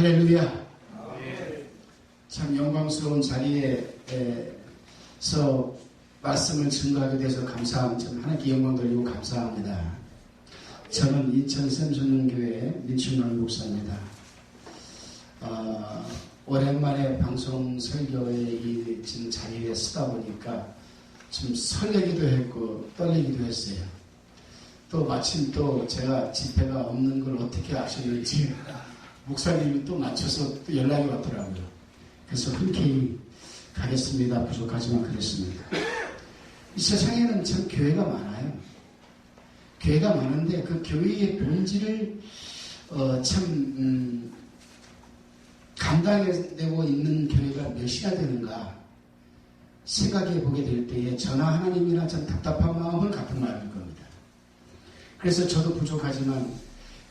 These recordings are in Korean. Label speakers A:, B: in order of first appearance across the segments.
A: 할렐루야. 참 영광스러운 자리에서 말씀을 증거하게 돼서 감사합니다. 하나님께 영광 돌리고 감사합니다. 저는 인천 샘소년교회 민춘원 목사입니다. 오랜만에 방송 설교에 이 지금 자리에 서다 보니까 좀 설레기도 했고 떨리기도 했어요. 또 마침 또 제가 집회가 없는 걸 어떻게 아셨는지 목사님이 또 맞춰서 또 연락이 왔더라고요. 그래서 흔쾌히 가겠습니다. 부족하지만 그랬습니다. 이 세상에는 참 교회가 많아요. 교회가 많은데 그 교회의 본질을 감당해내고 있는 교회가 몇이나 되는가 생각해 보게 될 때에 저나 하나님이나 참 답답한 마음을 갖고 말할 겁니다. 그래서 저도 부족하지만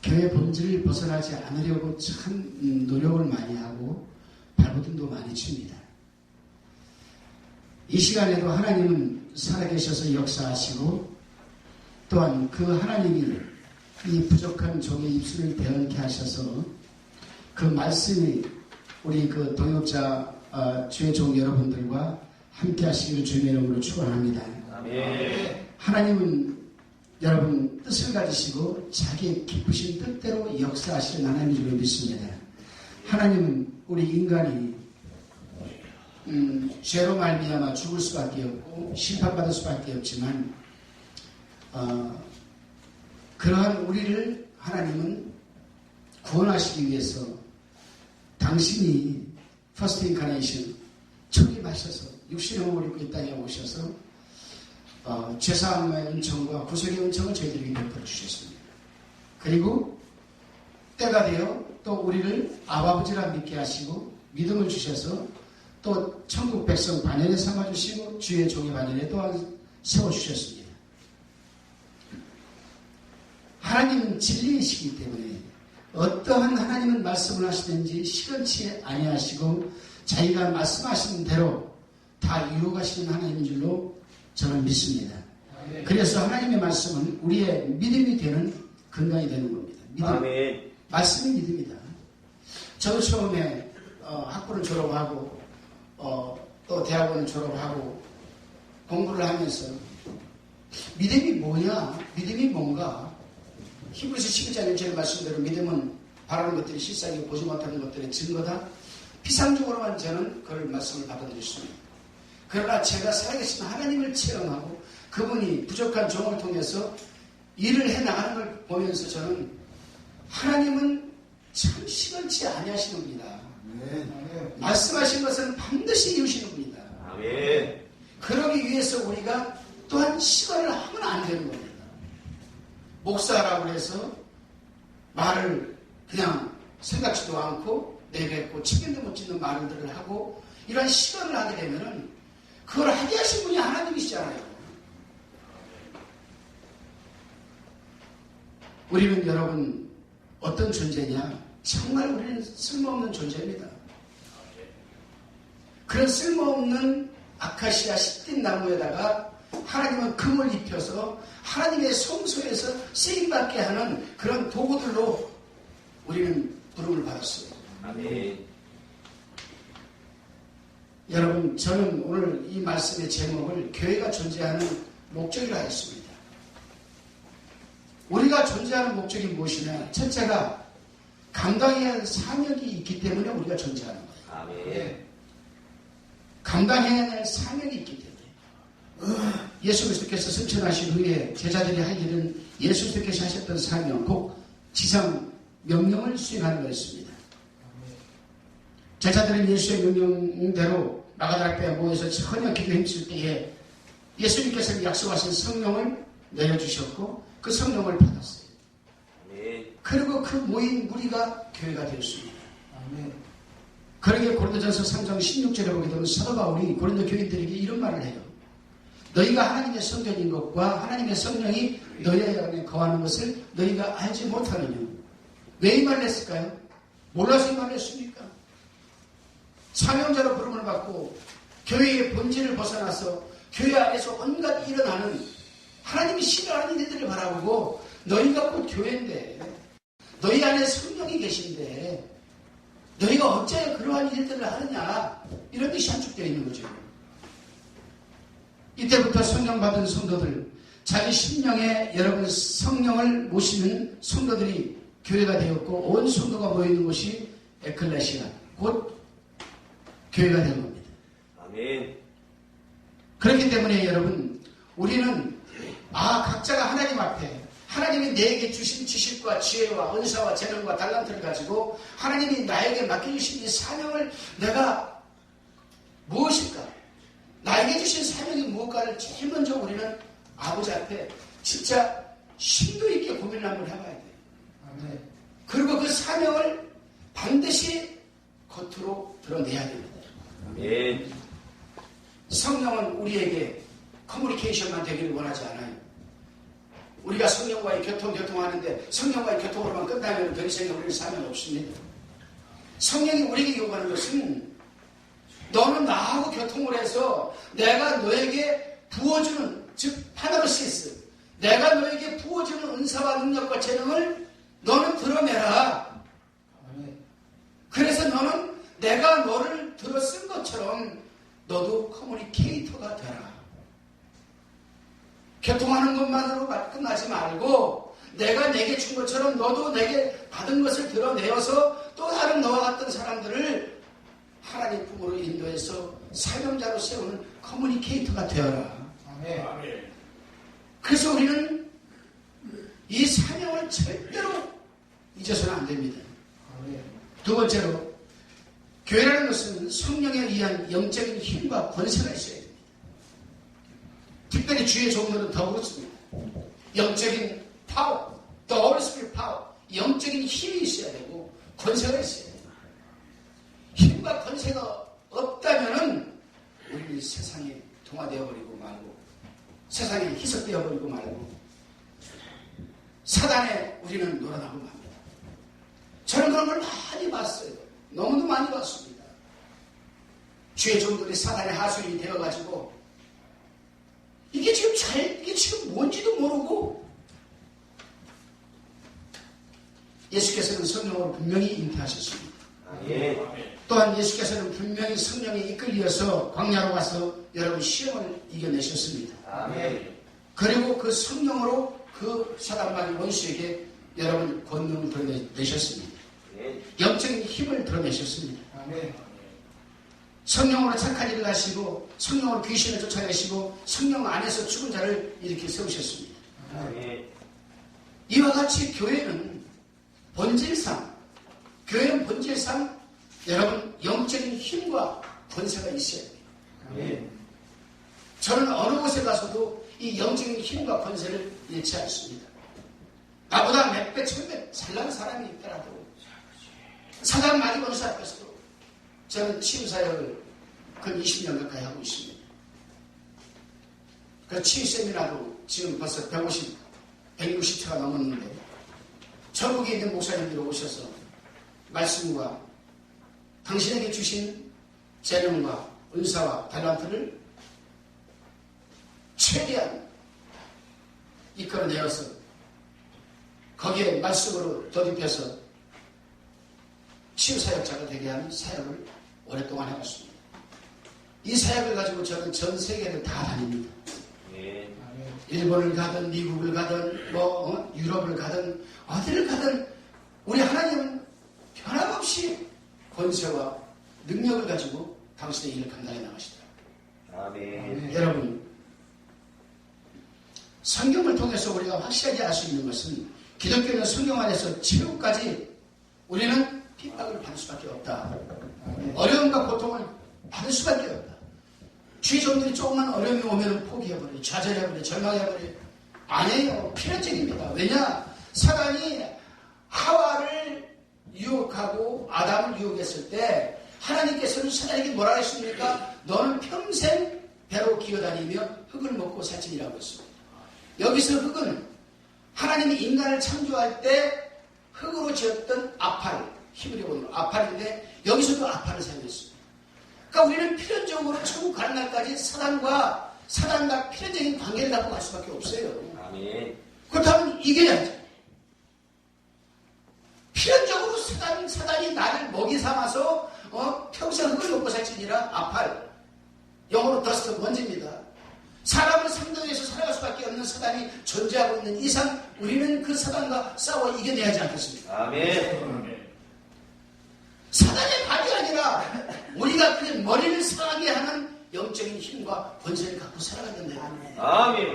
A: 교회 본질을 벗어나지 않으려고 참 노력을 많이 하고 발버둥도 많이 칩니다. 이 시간에도 하나님은 살아계셔서 역사하시고 또한 그 하나님이 이 부족한 종의 입술을 배언케 하셔서 그 말씀이 우리 그 동역자 주의 종 여러분들과 함께 하시기를 주님의 이름으로 축원합니다. 아멘. 하나님은 여러분 뜻을 가지시고 자기의 기쁘신 뜻대로 역사하시는 하나님인 줄 믿습니다. 하나님은 우리 인간이 죄로 말미암아 죽을 수밖에 없고 심판받을 수밖에 없지만 그러한 우리를 하나님은 구원하시기 위해서 당신이 퍼스트 인카네이션 초림하셔서 육신의 몸을 입고 이 땅에 오셔서 죄사함의 은총과 구속의 은총을 저희들에게 베풀어 주셨습니다. 그리고 때가 되어 또 우리를 아버지라 믿게 하시고 믿음을 주셔서 또 천국 백성 반열에 삼아주시고 주의 종의 반열에 또한 세워주셨습니다. 하나님은 진리이시기 때문에 어떠한 하나님은 말씀을 하시든지 시건치 아니하시고 자기가 말씀하시는 대로 다 이루어가시는 하나님인 줄로 저는 믿습니다. 그래서 하나님의 말씀은 우리의 믿음이 되는 근간이 되는 겁니다. 믿음. 아멘. 말씀이 믿음이다. 저도 처음에 학부를 졸업하고 또 대학원을 졸업하고 공부를 하면서 믿음이 뭐냐? 믿음이 뭔가? 히브리서 12장 1절의 말씀대로 믿음은 바라는 것들이 실상이고 보지 못하는 것들의 증거다. 피상적으로만 저는 그 말씀을 받아들였습니다. 그러나 제가 살아계신 하나님을 체험하고 그분이 부족한 종을 통해서 일을 해나가는 걸 보면서 저는 하나님은 참 시건치 아니하시는 분이다. 아멘. 말씀하신 것은 반드시 이루시는 분이다. 아멘. 그러기 위해서 우리가 또한 시간을 하면 안 되는 겁니다. 목사라고 해서 말을 그냥 생각지도 않고 내뱉고 책임도 못 짓는 말들을 하고 이런 시간을 하게 되면은 그걸 하게 하신 분이 하나님이시잖아요. 우리는 여러분 어떤 존재냐? 정말 우리는 쓸모없는 존재입니다. 그런 쓸모없는 아카시아 시딘 나무에다가 하나님은 금을 입혀서 하나님의 성소에서 쓰임받게 하는 그런 도구들로 우리는 부름을 받았어요. 아멘. 여러분, 저는 오늘 이 말씀의 제목을 교회가 존재하는 목적이라 했습니다. 우리가 존재하는 목적이 무엇이냐? 첫째가 감당해야 할 사명이 있기 때문에 우리가 존재하는 거예요. 아멘. 감당해야 할 사명이 있기 때문에. 예수 그리스도께서 승천하신 후에 제자들이 할 일은 예수 그리스도께서 하셨던 사명, 곧 지상 명령을 수행하는 것이었습니다. 제자들은 예수의 명령대로 마가다락배에 모여서 전혀 기도 힘쓸 때에 예수님께서 약속하신 성령을 내려주셨고 그 성령을 받았어요. 그리고 그 모인 무리가 교회가 되었습니다. 그러게 고린도전서 3장 16절에 보게 되면 사도 바울이 고린도 교인들에게 이런 말을 해요. 너희가 하나님의 성전인 것과 하나님의 성령이 너희 안에 거하는 것을 너희가 알지 못하느냐. 왜 이 말을 했을까요? 몰라서 이 말을 했습니까? 사명자로 부름을 받고 교회의 본질을 벗어나서 교회 안에서 온갖 일어나는 하나님이 싫어하는 일들을 바라보고 너희가 곧 교회인데 너희 안에 성령이 계신데 너희가 어째 그러한 일들을 하느냐, 이런 뜻이 함축되어 있는 거죠. 이때부터 성령 받은 성도들, 자기 심령에 여러분 성령을 모시는 성도들이 교회가 되었고, 온 성도가 모이는 곳이 에클레시아, 곧 교회가 된 겁니다.
B: 아멘.
A: 그렇기 때문에 여러분, 우리는 각자가 하나님 앞에 하나님이 내게 주신 지식과 지혜와 은사와 재능과 달란트를 가지고 하나님이 나에게 맡겨주신 이 사명을 내가 무엇일까? 나에게 주신 사명이 무엇가를 제일 먼저 우리는 아버지 앞에 진짜 심도 있게 고민을 한번 해봐야 돼요. 그리고 그 사명을 반드시 겉으로 드러내야 됩니다.
B: 아멘.
A: 성령은 우리에게 커뮤니케이션만 되기를 원하지 않아요. 우리가 성령과의 교통하는데 성령과의 교통으로만 끝나면 더 이상 우리는 사명 없습니다. 성령이 우리에게 요구하는 것은 너는 나하고 교통을 해서 내가 너에게 부어주는, 즉 파나르시스, 내가 너에게 부어주는 은사와 능력과 재능을 너는 드러내라. 그래서 너는 내가 너를 들어 쓴 것처럼 너도 커뮤니케이터가 되라. 교통하는 것만으로 끝나지 말고 내가 내게 준 것처럼 너도 내게 받은 것을 드러내어서 또 다른 너와 같은 사람들을 하나님 품으로 인도해서 사명자로 세우는 커뮤니케이터가 되어라.
B: 아멘.
A: 그래서 우리는 이 사명을 절대로 잊어서는 안 됩니다. 두 번째로, 교회라는 것은 성령에 의한 영적인 힘과 권세가 있어야 됩니다. 특별히 주의 종들은 더 그렇습니다. 영적인 파워, the Holy Spirit power, 영적인 힘이 있어야 되고 권세가 있어야 됩니다. 힘과 권세가 없다면은 우리는 세상에 동화되어 버리고 말고, 세상에 희석되어 버리고 말고, 사단에 우리는 놀아나고 맙니다. 저는 그런 걸 많이 봤어요. 너무도 많이 봤습니다. 주의 종들이 사단의 하수인이 되어가지고 이게 지금 뭔지도 모르고, 예수께서는 성령으로 분명히 잉태하셨습니다. 또한 예수께서는 분명히 성령에 이끌려서 광야로 가서 여러분 시험을 이겨내셨습니다. 그리고 그 성령으로 그 사단마귀 원수에게 여러분 권능을 드러내셨습니다. 영적인 힘을 드러내셨습니다. 성령으로 착한 일을 하시고 성령으로 귀신을 쫓아내시고 성령 안에서 죽은 자를 이렇게 세우셨습니다. 이와 같이 교회는 본질상 여러분 영적인 힘과 권세가 있어야 돼요. 저는 어느 곳에 가서도 이 영적인 힘과 권세를 잃지 않습니다. 나보다 몇 배, 천배 잘난 사람이 있더라도 사단 마귀 원수 앞에서도 저는 치유사역을 근 20년 가까이 하고 있습니다. 그 치유 세미나도 지금 벌써 160차가 넘었는데 전국에 있는 목사님들이 오셔서 말씀과 당신에게 주신 재능과 은사와 달란트를 최대한 이끌어내어서 거기에 말씀으로 덧입혀서 치유사역자가 되게 하는 사역을 오랫동안 해봤습니다. 이 사역을 가지고 저는 전 세계를 다 다닙니다. 일본을 가든 미국을 가든 유럽을 가든 어디를 가든 우리 하나님은 변함없이 권세와 능력을 가지고 당신의 일을 감당해 나가시더라고요. 여러분, 성경을 통해서 우리가 확실하게 알 수 있는 것은 기독교는 성경 안에서 최후까지 우리는 핍박을 받을 수밖에 없다. 어려움과 고통을 받을 수밖에 없다. 주의 종들이 조금만 어려움이 오면 포기해버려요. 좌절해버려요. 절망해버려요. 아니에요. 필연적입니다. 왜냐? 사단이 하와를 유혹하고 아담을 유혹했을 때 하나님께서는 사단에게 뭐라 했습니까? 너는 평생 배로 기어다니며 흙을 먹고 살지니라고 했습니다. 여기서 흙은 하나님이 인간을 창조할 때 흙으로 지었던 아팔, 히브리어로 아팔인데 여기서도 아팔을 사용했습니다. 그러니까 우리는 필연적으로 천국 가는 날까지 사단과 필연적인 관계를 갖고 갈 수밖에 없어요. 그렇다면 이겨야죠. 필연적으로 사단이 나를 먹이 삼아서 평생 흙을 먹고 살지니라 아팔. 영어로 더스트 먼지입니다. 사람을 상대해서 살아갈 수밖에 없는 사단이 존재하고 있는 이상 우리는 그 사단과 싸워 이겨내야 하지 않겠습니까?
B: 아멘.
A: 사단의 발이 아니라 우리가 그 머리를 상하게 하는 영적인 힘과 권세를 갖고 살아가야 된다.
B: 아멘.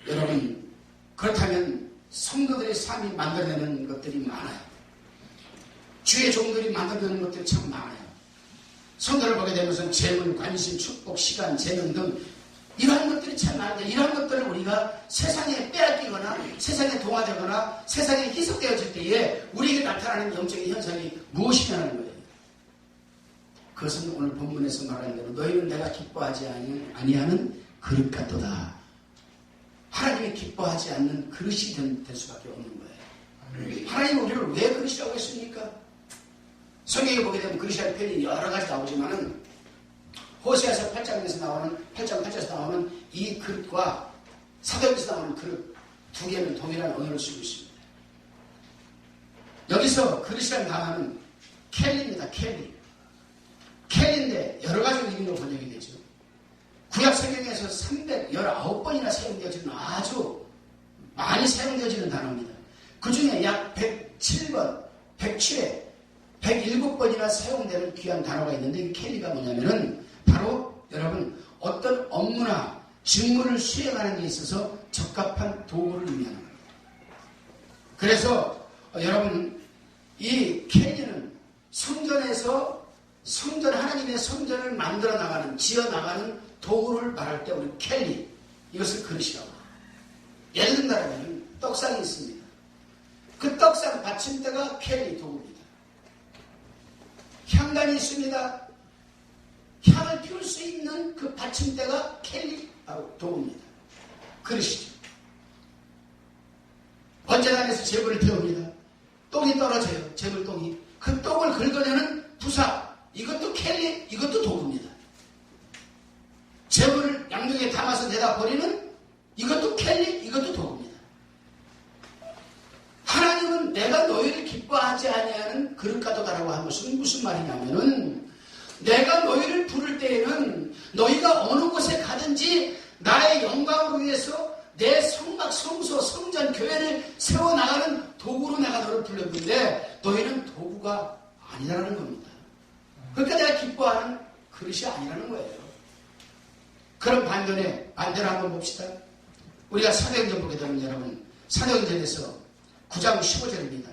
A: 여러분, 그렇다면 성도들의 삶이 만들어내는 것들이 많아요. 주의 종들이 만들어내는 것들이 참 많아요. 성도를 보게 되면서 재물, 관심, 축복, 시간, 재능 등 이러한 것들이 참 많은데 이러한 것들을 우리가 세상에 빼앗기거나 세상에 동화되거나 세상에 희석되어질 때에 우리에게 나타나는 영적인 현상이 무엇이냐는 거예요. 그것은 오늘 본문에서 말하는 대로 너희는 내가 기뻐하지 아니하는 그릇 같도다. 하나님이 기뻐하지 않는 그릇이 될 수밖에 없는 거예요. 하나님은 우리를 왜 그릇이라고 했습니까? 성경에 보게 되면 그릇이라는 표현이 여러 가지 나오지만은 호세아서 8장에서 나오는 8장 8절에서 나오는 이 그릇과 사도행전에서 나오는 그릇 두 개는 동일한 언어를 쓰고 있습니다. 여기서 그릇이라는 단어는 켈리입니다. 켈리인데 여러 가지 의미로 번역이 되죠. 구약 성경에서 319번이나 사용되어지는 아주 많이 사용되어지는 단어입니다. 그 중에 약 107번, 107회, 107번이나 사용되는 귀한 단어가 있는데 이 켈리가 뭐냐면은 바로 여러분 어떤 업무나 직무를 수행하는 데 있어서 적합한 도구를 의미하는 겁니다. 그래서 여러분 이 켈리는 성전에서 하나님의 성전을 만들어 나가는, 지어 나가는 도구를 말할 때 우리 켈리, 이것을 그릇이라고 합니다. 예를 든다면 떡상이 있습니다. 그 떡상 받침대가 켈리 도구입니다. 향단이 있습니다. 향을 피울 수 있는 그 받침대가 켈리 도구입니다. 그릇이죠. 번제단에서 제물을 태웁니다. 똥이 떨어져요. 제물똥이. 그 똥을 긁어내는 부사, 이것도 켈리, 이것도 도구입니다. 제물을 양쪽에 담아서 내다 버리는 이것도 켈리, 이것도 도구입니다. 하나님은 내가 너희를 기뻐하지 아니하는 그릇가도다라고 한 것은 무슨 말이냐면은 내가 너희를 부를 때에는 너희가 어느 곳에 가든지 나의 영광을 위해서 내 성막, 성소, 성전, 교회를 세워나가는 도구로 내가 너를 불렀는데 너희는 도구가 아니라는 겁니다. 그러니까 내가 기뻐하는 그릇이 아니라는 거예요. 그럼 반대로 한번 봅시다. 우리가 사도행전 보게 되면 여러분 사도행전에서 9장 15절입니다.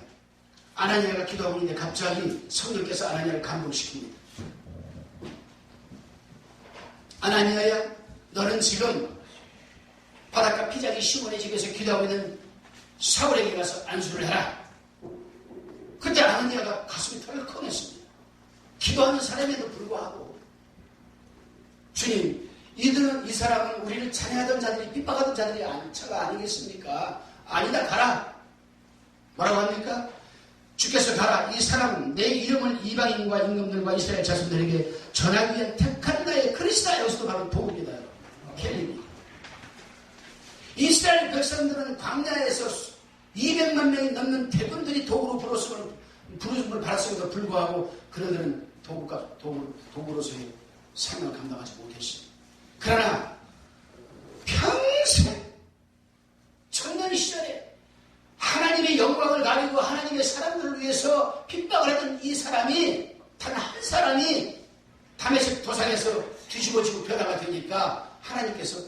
A: 아나니아가 기도하고 있는데 갑자기 성령께서 아나니아를 감동시킵니다. 아나니아야 너는 지금 바닷가 피자기 시몬의 집에서 기도하고 있는 사울에게 가서 안수를 해라. 그때 아나니아가 가슴이 털컹했습니다. 기도하는 사람에도 불구하고 주님 이 사람은 우리를 찬양하던 자들이 핍박하던 자들이 차가 아니겠습니까? 아니다 가라. 뭐라고 합니까? 주께서 가라. 이 사람은 내 이름을 이방인과 임금들과 이스라엘 자손들에게 전하기 위한 택한 나의 그릇이다. 여기서도 바로 도구입니다. 켈리입니다. 이스라엘 백성들은 광야에서 200만 명이 넘는 대군들이 도구로 부르심을 받았음에도 불구하고 그들은 도구로서의 삶을 감당하지 못했습니다. 그러나 평생 청년 시절에 하나님의 영광을 가리고 하나님의 사람들을 위해서 핍박을 하던 이 사람이 단 한 사람이 다메섹 도상에서 뒤집어지고 변화가 되니까 하나님께서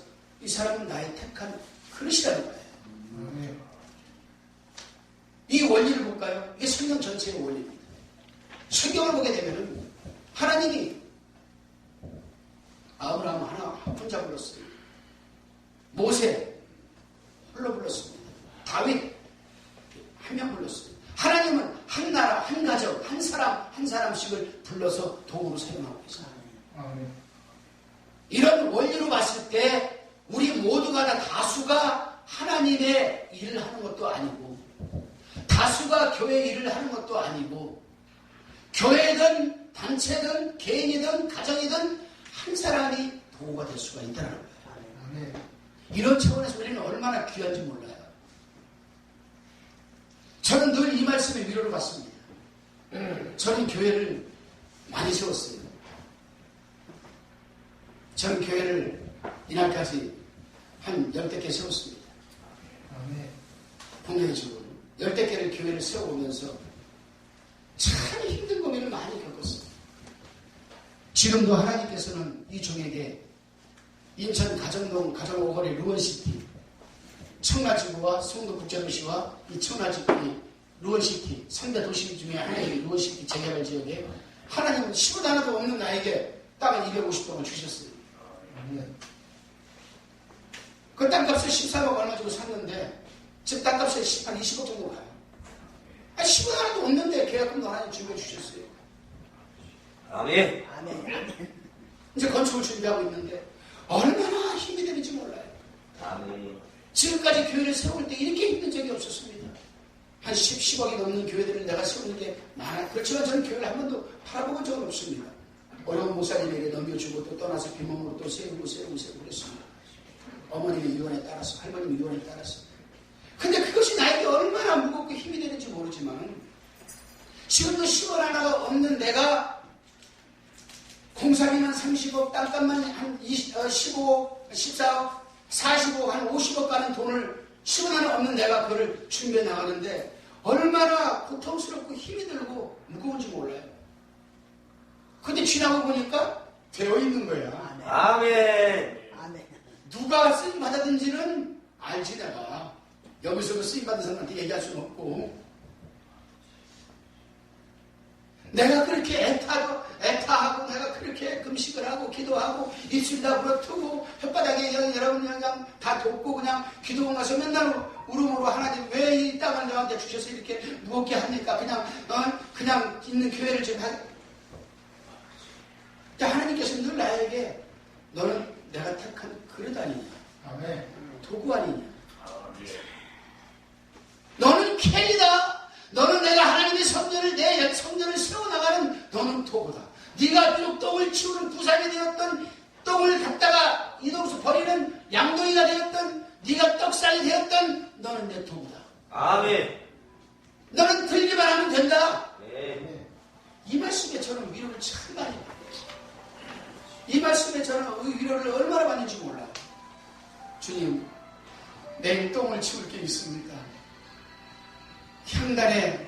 A: 이 사람은 나의 택한 그릇이라는 거예요. 이 원리를 볼까요? 이게 성경 전체의 원리입니다. 성경을 보게 되면은 하나님이 아브라함 혼자 불렀어요. 모세 홀로 불렀습니다. 다윗 한 명 불렀어요. 하나님은 한 나라, 한 가정, 한 사람, 한 사람씩을 불러서 도구로 사용하고 계세요. 이런 원리로 봤을 때 우리 모두가 다 다수가 하나님의 일을 하는 것도 아니고 다수가 교회 일을 하는 것도 아니고 교회든 단체든 개인이든 가정이든 한 사람이 도구가 될 수가 있다는 거예요. 이런 차원에서 우리는 얼마나 귀한지 몰라요. 저는 늘 이 말씀에 위로를 받습니다. 저는 교회를 많이 세웠어요. 저는 교회를 이날까지 한 10대 개 세웠습니다. 공개적으로 10대 개를 교회를 세워오면서 참 힘든 고민을 많이 겪었어요. 지금도 하나님께서는 이 종에게 인천 가정동 가정오거리 루원시티 청라지구와 송도국제도시와 이 청라지구의 루원시티 3대 도시 중에 하나의 루원시티 재개발 지역에 하나님은 10원 하나도 없는 나에게 땅을 250동을 주셨어요. 그 땅값을 14억 얼마 주고 샀는데 지금 땅값에 한 20억 정도 가요. 10원 하나도 없는데 계약금도 하나님 준비해 주셨어요.
B: 아멘.
A: 이제 건축을 준비하고 있는데 얼마나 힘이 되는지 몰라요.
B: 아멘.
A: 지금까지 교회를 세울 때 이렇게 힘든 적이 없었습니다. 한 10억이 넘는 교회들을 내가 세우는 게 많아요. 그렇지만 저는 교회를 한 번도 바라본 적은 없습니다. 어려운 목사님에게 넘겨주고 또 떠나서 빈몸으로 또 세우고 그랬습니다. 어머님의 유언에 따라서, 할머님의 유언에 따라서. 근데 그것이 나에게 얼마나 무겁고 힘이 되는지 모르지만 지금도 10원 하나가 없는 내가 공사비만 30억, 땅값만 한 15억, 14억, 45억, 한 50억 가는 돈을 10원 하나 없는 내가 그거를 준비해 나가는데 얼마나 고통스럽고 힘이 들고 무거운지 몰라요. 근데 지나고 보니까 되어 있는 거야.
B: 아멘.
A: 누가 쓰임 받았는지는 알지 내가. 여기서 쓰임 받은 사람한테 얘기할 수는 없고. 내가 그렇게 애타하고 내가 그렇게 금식을 하고 기도하고 입술 다 불어트고 혓바닥에 여러분 그냥 다 돕고 그냥 기도원 가서 맨날 울음으로 하나님 왜 이 땅을 너한테 주셔서 이렇게 무겁게 합니까? 그냥 있는 교회를 좀 하. 하나님께서 늘 나에게 너는 내가 택한 그릇 아니냐? 도구 아니냐? 너는 캐리다. 너는 내가 하나님의 성전을 내 성전을 세워나가는 너는 도구다. 네가 비록 똥을 치우는 부산이 되었던 똥을 갖다가 이동수 버리는 양동이가 되었던 네가 떡상이 되었던 너는 내 도구다.
B: 아멘.
A: 너는 들기만 하면 된다.
B: 네.
A: 이 말씀에 저는 위로를 참 많이 받아요. 이 말씀에 저는 위로를 얼마나 받는지 몰라요. 주님, 내일 똥을 치울 게 있습니까? 향단에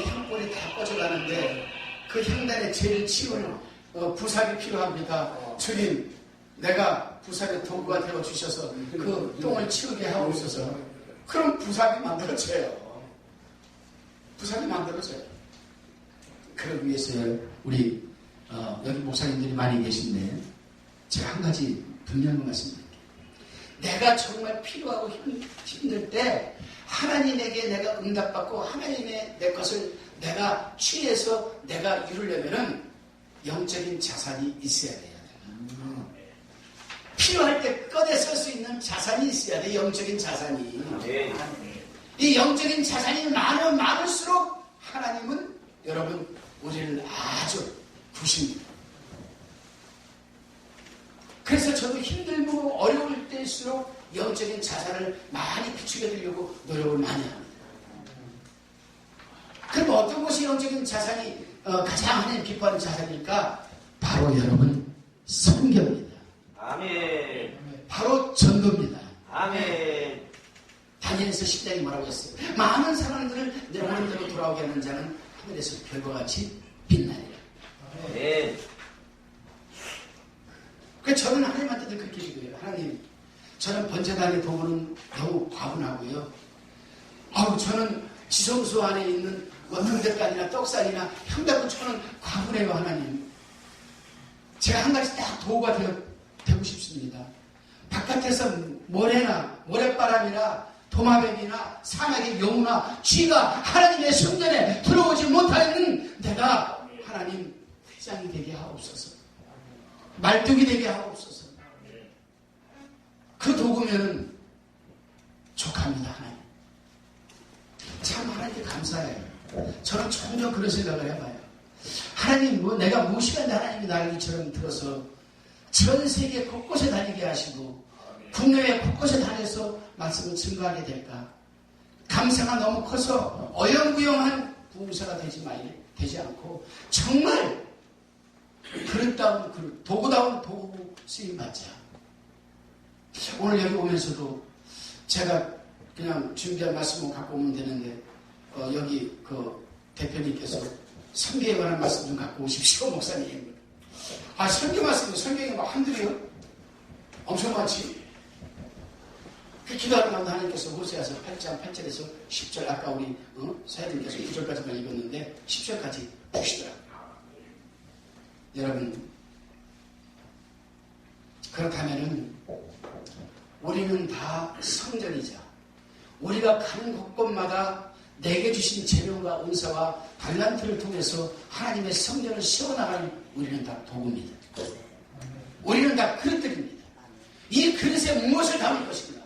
A: 향불이 다 꺼져가는데 그 향단에 제일 치울 부삽이 필요합니다. 주님, 내가 부삽의 도구가 되어주셔서 그 똥을 치우게 하옵소서. 그럼 부삽이 만들어져요. 부삽이 만들어져요. 그러기 위해서 우리 여기 목사님들이 많이 계신데 제가 한 가지 분명한 말씀드릴게요. 내가 정말 필요하고 힘들 때 하나님에게 내가 응답받고 하나님의 내 것을 내가 취해서 내가 이루려면은 영적인 자산이 있어야 돼요. 필요할 때 꺼내 쓸 수 있는 자산이 있어야 돼. 영적인 자산이. 이 영적인 자산이 많을수록 하나님은 여러분 우리를 아주 부십니다. 그래서 저도 힘들고 어려울 때일수록 영적인 자산을 많이 비추게 되려고 노력을 많이 합니다. 그럼 어떤 것이 영적인 자산이 가장 하나님 기뻐하는 자산일까? 바로 여러분 성경입니다.
B: 아멘.
A: 바로 전도입니다.
B: 아멘.
A: 다니엘서 10장이 뭐라고 했어요? 많은 사람들을 내 오른대로 돌아오게 하는 자는 하늘에서 별과 같이 빛나리라.
B: 아멘.
A: 그래서 저는 하나님한테 늘 그렇게 기도해요. 하나님, 저는 번제단의 도구는 너무 과분하고요. 저는 지성소 안에 있는 등대간이나 떡상이나 향단도 저는 과분해요. 하나님, 제가 한 가지 딱 도구가 되고 싶습니다. 바깥에서 모래바람이나 도마뱀이나 사막의 여우나 쥐가 하나님의 성전에 들어오지 못하는 내가 하나님 회장이 되게 하옵소서. 말뚝이 되게 하옵소서. 그 도구면은 족합니다. 하나님. 참 하나님께 감사해요. 저는 종종 그런 생각을 해봐요. 하나님, 내가 무시한데 하나님이 나를 이처럼 들어서 전 세계 곳곳에 다니게 하시고 국내외 곳곳에 다녀서 말씀을 증거하게 될까? 감사가 너무 커서 어영부영한 부흥사가 되지 않고 정말 그릇다운 그릇, 도구다운 도구 쓰임 받자. 오늘 여기 오면서도 제가 그냥 준비한 말씀을 갖고 오면 되는데 여기 그 대표님께서 성경에 관한 말씀 좀 갖고 오십시오, 목사님. 성경 말씀, 성경이 막 한둘이요? 엄청 많지? 그 기도하는 가운데 하나님께서 호세아서 8장 8절에서 10절, 아까 우리 사회들께서 9절까지만 읽었는데 10절까지 주시더라고요. 여러분, 그렇다면은 우리는 다 성전이자 우리가 가는 곳곳마다 내게 주신 재능과 은사와 달란트를 통해서 하나님의 성전을 세워나가는 우리는 다 도구입니다. 우리는 다 그릇들입니다. 이 그릇에 무엇을 담을 것인가?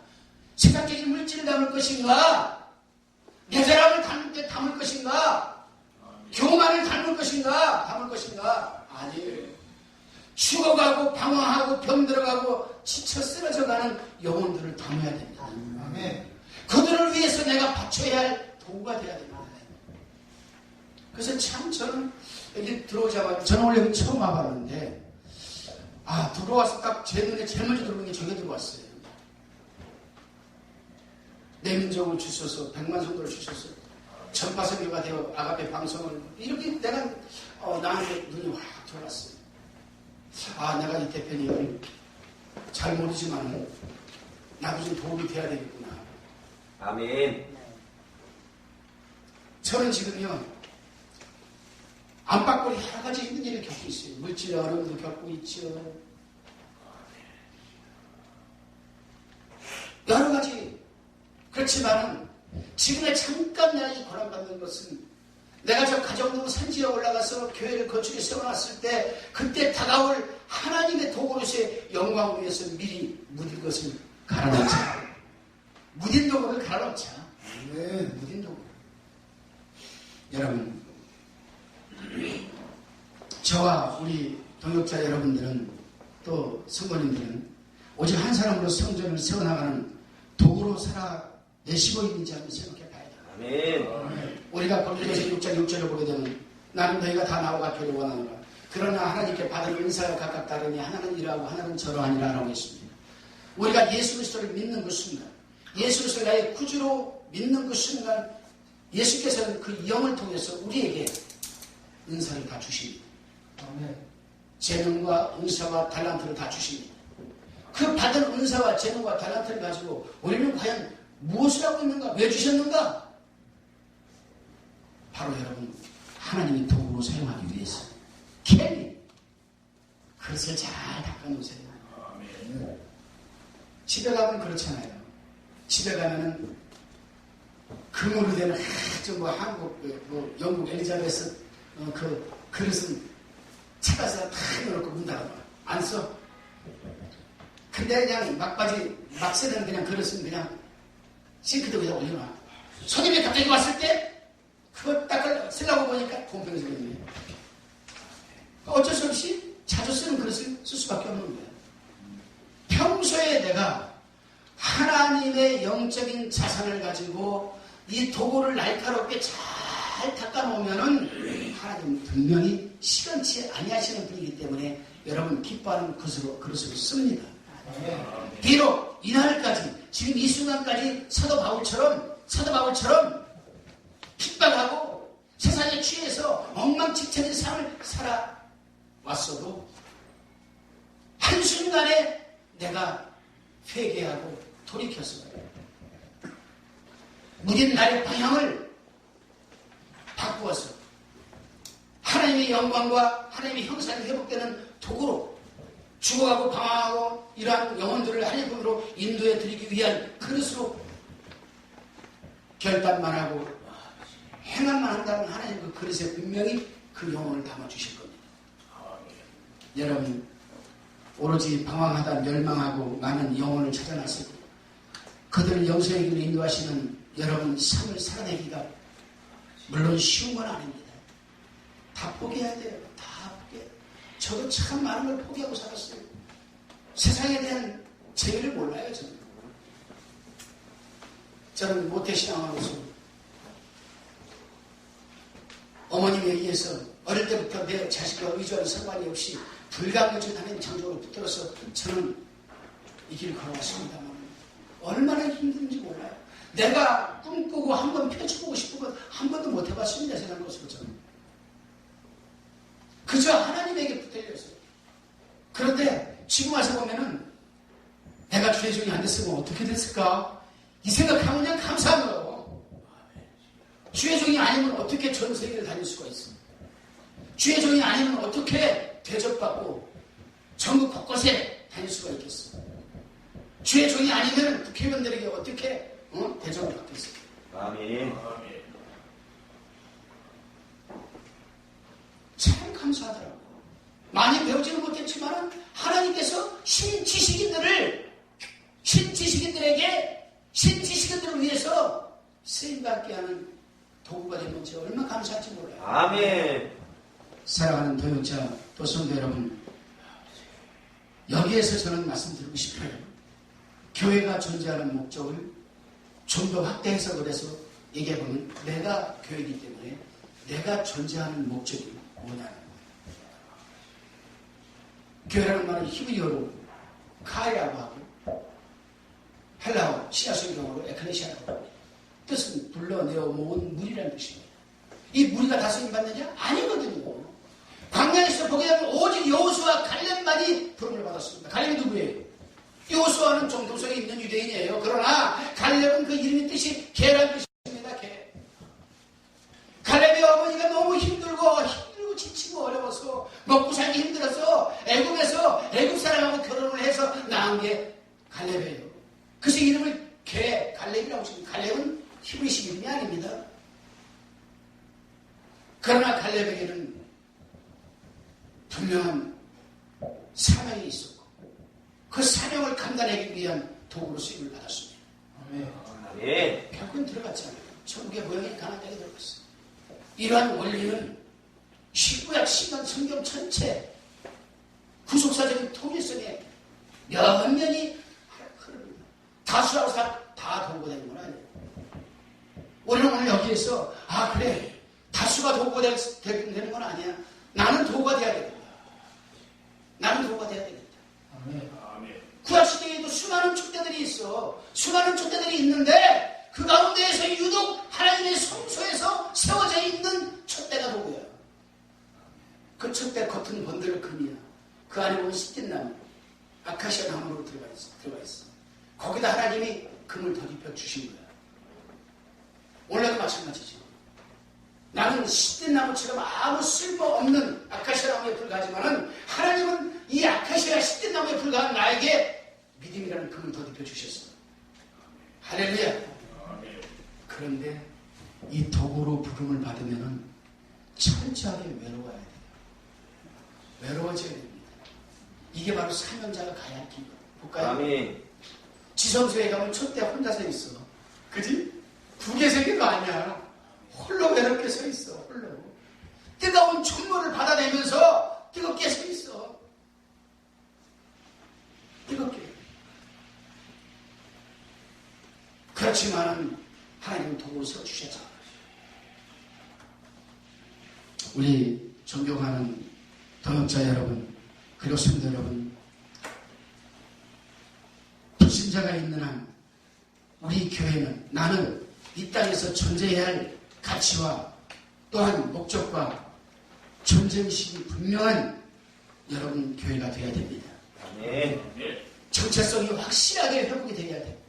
A: 세상적인 물질을 담을 것인가? 내 사람을 담을 것인가? 교만을 담을 것인가? 아니에요. 죽어가고 방황하고 병들어가고 지쳐 쓰러져가는 영혼들을 담아야 됩니다. 그들을 위해서 내가 바쳐야 할 도구가 되어야 됩니다. 그래서 참 저는 여기 들어오자마자, 저는 원래 여기 처음 와봤는데 들어와서 딱 제 눈에 제일 먼저 들어오는 게 저게 들어왔어요. 내 민족을 주셔서 100만 성도를 주셔서 전파선교가 되어 아가페 방송을 이렇게 내가 나한테 눈이 확 들어왔어요. 내가 이 대표님을 잘 모르지만 나도 좀 도움이 돼야 되겠구나.
B: 아멘.
A: 저는 지금요 안팎으로 여러 가지 힘든 일을 겪고 있어요. 물질 어려움도 겪고 있죠. 여러 가지. 그렇지만은 지금의 잠깐 내가 이 고난받는 것은 내가 저 가정동 산지에 올라가서 교회를 건축에 세워놨을 때 그때 다가올 하나님의 도구로서의 영광을 위해서 미리 묻은 것을 갈아놓자. 묻은 도구를 갈아놓자. 묻은 도구. 여러분, 저와 우리 동역자 여러분들은 또 성도님들은 오직 한 사람으로 성전을 세워나가는 도구로 살아내시고 있는지 한번 생각해 봐야 돼요.
B: 아멘.
A: 우리가 고린도서 6장 6절을 보게 되면 나는 너희가 다 나와 같기를 원하노라. 그러나 하나님께 받은 은사가 각각 다르니 하나는 이러하고 하나는 저러하니라 라고 했습니다. 우리가 예수 그리스도를 믿는 그 순간, 예수 그리스도를 나의 구주로 믿는 그 순간 예수께서는 그 영을 통해서 우리에게 은사를 다 주십니다. 재능과 은사와 달란트를 다 주십니다. 그 받은 은사와 재능과 달란트를 가지고 우리는 과연 무엇을 하고 있는가? 왜 주셨는가? 바로 여러분, 하나님이 도구로 사용하기 위해서. 캐리. 그릇을 잘 닦아놓으세요. 집에 가면 그렇잖아요. 집에 가면은 금으로 된 아주 한국, 영국 엘리자베스 그 그릇은 찾아서 다 넣어놓고 문 닫아놔. 안 써. 근데 그냥 막 쓰는 그냥 그릇은 그냥 싱크대 위에다 올려놔. 손님이 갑자기 왔을 때 그거 딱 쓰려고 보니까 공평히 생겼네. 어쩔 수 없이 자주 쓰는 그릇을 쓸 수밖에 없는 거예요. 평소에 내가 하나님의 영적인 자산을 가지고 이 도구를 날카롭게 잘 닦아놓으면은 하나님 분명히 시간치 아니하시는 분이기 때문에 여러분 기뻐하는 그릇으로 씁니다. 비록 이날까지 지금 이 순간까지 사도 바울처럼 핍박하고 세상에 취해서 엉망진창인 삶을 살아왔어도 한순간에 내가 회개하고 돌이켜서 무딘 나의 방향을 바꾸어서 하나님의 영광과 하나님의 형상이 회복되는 도구로 죽어가고 방황하고 이러한 영혼들을 하나님의 품으로 인도해 드리기 위한 그릇으로 결단만 하고 행함만 한다면 하나님 그 그릇에 분명히 그 영혼을 담아주실 겁니다. 여러분, 오로지 방황하다 멸망하고 많은 영혼을 찾아놨을 때 그들을 영생의 길로 인도하시는 여러분 삶을 살아내기가 물론 쉬운 건 아닙니다. 다 포기해야 돼요. 다 포기해야 돼요. 저도 참 많은 걸 포기하고 살았어요. 세상에 대한 재미를 몰라요, 저는. 저는 모태신앙으로서 어머님에 의해서 어릴 때부터 내 자식과 의존 상관이 없이 불가항력적인 하나님 창조로 붙들어서 저는 이 길을 걸어왔습니다만 얼마나 힘든지 몰라요. 내가 꿈꾸고 한번 펼쳐보고 싶은 것 한 번도 못 해봤습니다. 세상 것으로 저는. 그저 하나님에게 붙들렸어요. 그런데 지금 와서 보면은 내가 주의 종이 안 됐으면 어떻게 됐을까? 이 생각하면 그냥 감사한 거예요. 주의 종이 아니면 어떻게 전 세계를 다닐 수가 있습니까? 주의 종이 아니면 어떻게 대접받고 전국 곳곳에 다닐 수가 있겠어요? 주의 종이 아니면 국회의원들에게 어떻게 대접을 받겠어요?
B: 아멘.
A: 참 감사하더라고요. 많이 배우지는 못했지만 하나님께서 신지식인들에게 신지식인들을 위해서 쓰임받게 하는 도구가 된 건지 얼마나 감사할지 몰라요.
B: 아멘.
A: 사랑하는 도역자, 또 성도 여러분, 여기에서 저는 말씀드리고 싶어요. 교회가 존재하는 목적을 좀 더 확대 해석을 해서 얘기해보면 내가 교회이기 때문에 내가 존재하는 목적이 뭐냐는 거예요. 교회라는 말은 히브리어로 카이라고 하고 헬라어 시아성경어로 에클레시아라고 합니다. 뜻은 불러내어 모은 무리라는 뜻입니다. 이 무리가 다스림 받느냐? 아니거든요. 광야에서 보게 되면 오직 여호수아 갈렙만이 부름을 받았습니다. 갈렙이 누구예요? 여호수아는 정통성이 있는 유대인이에요. 그러나 갈렙은 그 이름의 뜻이 개라는 뜻입니다. 개. 갈렙의 어머니가 너무 힘들고 지치고 어려워서 먹고 살기 힘들어서 애굽에서 애굽 사람하고 결혼을 해서 낳은 게 갈렙이에요. 그래서 이름을 갈렙이라고 씁니다. 갈렙은 히브리식 이름이 아닙니다. 그러나 갈렙에게는 분명한 사명이 있었고 그 사명을 감당하기 위한 도구로 쓰임을 받았습니다.
B: 아멘.
A: 결국은 들어갔잖아요. 천국의 모양이 가나안에 들어갔어요. 이러한 원리는 신구약 신약 성경 전체 구속사적인 통일성에 면면이 흐릅니다. 다수라고 다 도구가 되는 건 아니에요. 우리는 오늘 여기에서 그래 다수가 도구가 되는 건 아니야. 나는 도구가 돼야 되겠다. 나는 도구가 돼야 되겠다. 구약시대에도 수많은 촛대들이 있어. 수많은 촛대들이 있는데 그 가운데에서 유독 하나님의 성소에서 세워져 있는 촛대가 도구야. 그 촛대 겉은 번들 금이야. 그 안에 보면 시띠나무, 아카시아 나무로 들어가 있어. 거기다 하나님이 금을 덧입혀 주신 거야. 오늘도 마찬가지죠. 나는 시띠나무처럼 아무 쓸모없는 아카시아 나무에 불과하지만은 하나님은 이 아카시아 시띠나무에 불과한 나에게 믿음이라는 금을 덧입혀 주셨어. 할렐루야. 그런데 이 도구로 부름을 받으면은 철저하게 외로워야 돼요. 외로워져야 됩니다. 이게 바로 사명자가 가야 할 길이에요. 볼까요?
B: 아멘.
A: 지성소에 가면 촛대 혼자서 있어. 그지? 부계세계도 아니야. 홀로 외롭게 서 있어. 홀로. 뜨거운 촛물을 받아내면서 뜨겁게 서 있어. 뜨겁게. 그렇지만은 하나님은 도구를 세워주셨잖아. 우리 존경하는 동역자 여러분, 그리고 성도 여러분, 불신자가 있는 한 우리 교회는 나는 이 땅에서 존재해야 할 가치와 또한 목적과 존재의식이 분명한 여러분 교회가 되어야 됩니다.
B: 아멘.
A: 정체성이 확실하게 회복이 되어야 됩니다.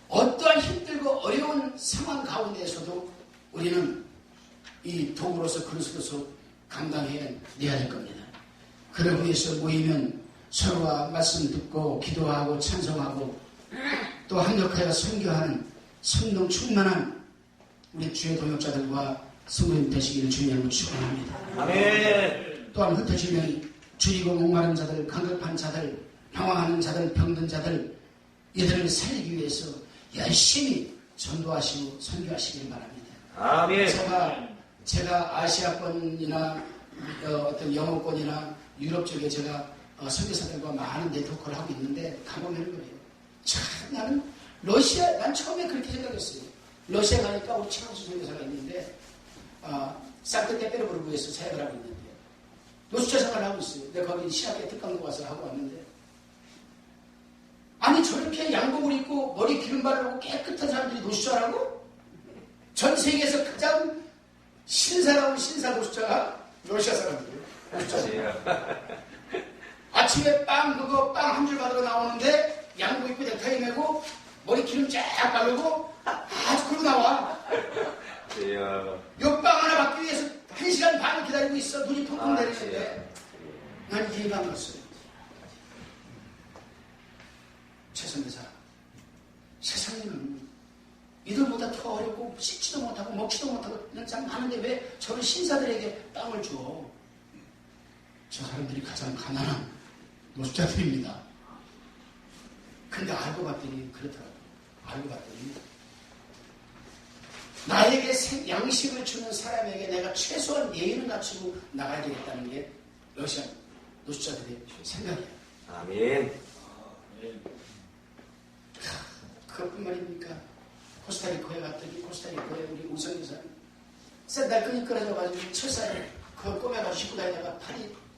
A: 어떠한 힘들고 어려운 상황 가운데에서도 우리는 이 도구로서 그릇으로서 감당해내야 될 겁니다. 그를 위해서 모이면 서로와 말씀 듣고 기도하고 찬송하고 또 합력하여 선교하는 성령 충만한 우리 주의 동역자들과 성도님 되시기를 주님으로 축원합니다.
B: 아멘.
A: 또한 흩어지면 줄이고 목마른 자들, 강급한 자들, 방황하는 자들, 병든 자들 이들을 살리기 위해서 열심히 전도하시고 선교하시길 바랍니다.
B: 아멘.
A: 제가 아시아권이나 어떤 영어권이나 유럽 쪽에 제가 선교사들과 많은 네트워크를 하고 있는데 가보면 그래요. 참 나는 러시아, 난 처음에 그렇게 생각했어요. 러시아 가니까 우리 최강수 선교사가 있는데, 산크테페르부르크에서 사역을 하고 있는데, 노숙자 생활을 하고 있어요. 내가 거기 신학교 특강도 와서 하고 왔는데, 아니, 저렇게 양복을 입고 머리 기름 바르고 깨끗한 사람들이 노숙자라고? 전 세계에서 가장 신사라운 신사 노숙자가 러시아 사람들이에요. 아침에 빵 한 줄 받으러 나오는데 양복 입고 넥타이 메고 머리 기름 쫙 바르고 아주 그러고 나와. 요 빵 하나 받기 위해서 1시간 반을 기다리고 있어. 눈이 펑펑 내리는데 난 이해가 안 갔어요. 최선대사, 세상에는 이들보다 더 어렵고 씻지도 못하고 먹지도 못하고 그냥 참 많은데 왜 저런 신사들에게 빵을 줘? 저 사람들이 가장 가난한 노숙자들입니다. 근데 알고 봤더니 그렇더라고요. 알고 봤더니 나에게 양식을 주는 사람에게 내가 최소한 예의를 갖추고 나가야 되겠다는 게 러시아 노숙자들의 생각이에요.
B: 아멘.
A: 그것뿐 말입니까? 코스타리카에 갔더니 코스타리카에 우리 우성교사는 샌달끈이 끌어져가지고 철사를 그걸 꼬매가지고 싣고 다니다가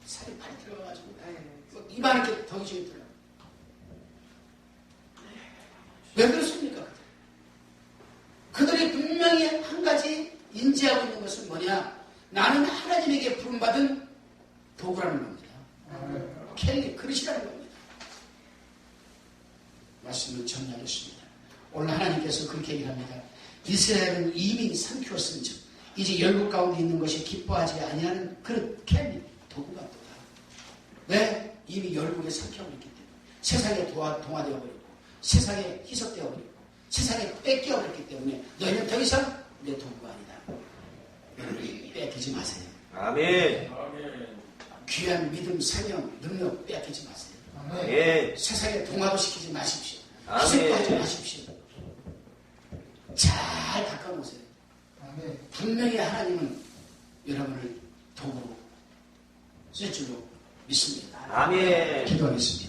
A: 살이 들어가가지고 이만하게 덩이져 있더라고요. 왜 그렇습니까? 그들이 분명히 한 가지 인지하고 있는 것은 뭐냐? 나는 하나님에게 부름받은 도구라는 겁니다. 켈리 그릇이라는 겁니다. 말씀을 정리하겠습니다. 오늘 하나님께서 그렇게 얘기합니다. 이스라엘은 이미 삼키웠은 즉 이제 열국 가운데 있는 것이 기뻐하지 아니하는 그릇 켈리 도구가 또다. 왜? 이미 열국에 삼켜버렸기 때문에 세상에 동화되어 버렸고 세상에 희석되어 버렸고 세상에 뺏겨 버렸기 때문에 너희는 더 이상 내 도구가 아니다. 여러분 뺏기지 마세요.
B: 아멘.
A: 귀한 믿음, 사명, 능력 뺏기지 마세요.
B: 아멘.
A: 세상에 동화도 시키지 마십시오.
B: 아멘.
A: 희석도 하지 마십시오. 잘 닦아놓으세요. 분명히 하나님은 여러분을 도구로 쓸 줄로 믿습니다.
B: 아멘.
A: 기도하겠습니다.